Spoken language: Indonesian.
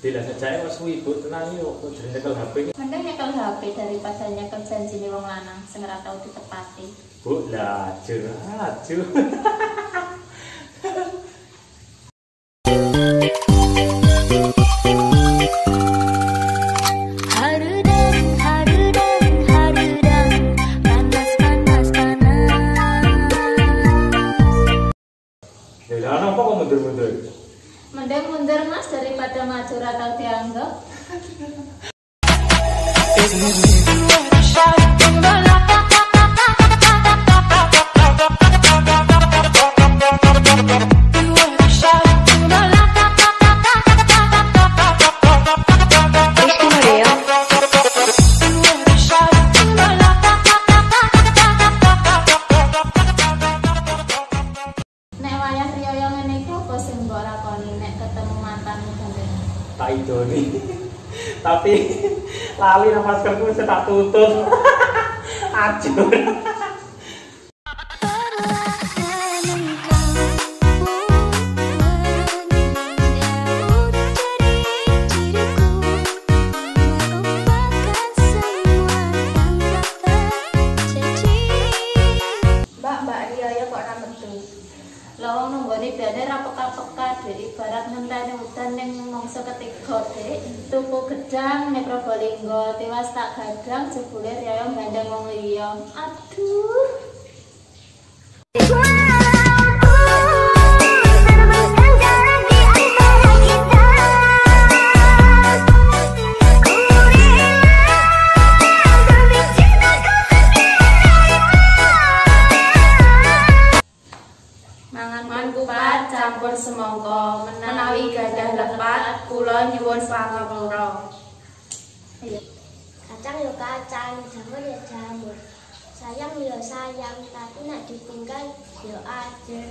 Bila saja wis ibu tenang yo kok nyekel HP. Mending nyekel HP daripada nyekel janjine wong lanang sing ora tau ditepati. Bu, lah aju. Ya napa kok mundur-mundur? Mending mundur Mas daripada maju ora tau dianggap. Tak idoni. Tapi lali nang maskerku wis tak tutup. Ajur. Mbak Riaya kok ora metu. Lah wong nunggone biane ra peka-peka dhek ibarat ngenteni udan ning mangsa ketiga dhek. Tuku gedang ning Probolinggo, tiwas tak gadang jebule Riaya gandeng wong liya. Aduh. Mangan kupat campur semangka menawi gadah lepat kula nyuwun pangapura. Kacang ya kacang, jamur ya jamur. Sayang ya sayang, tapi nak ditinggal ya aja.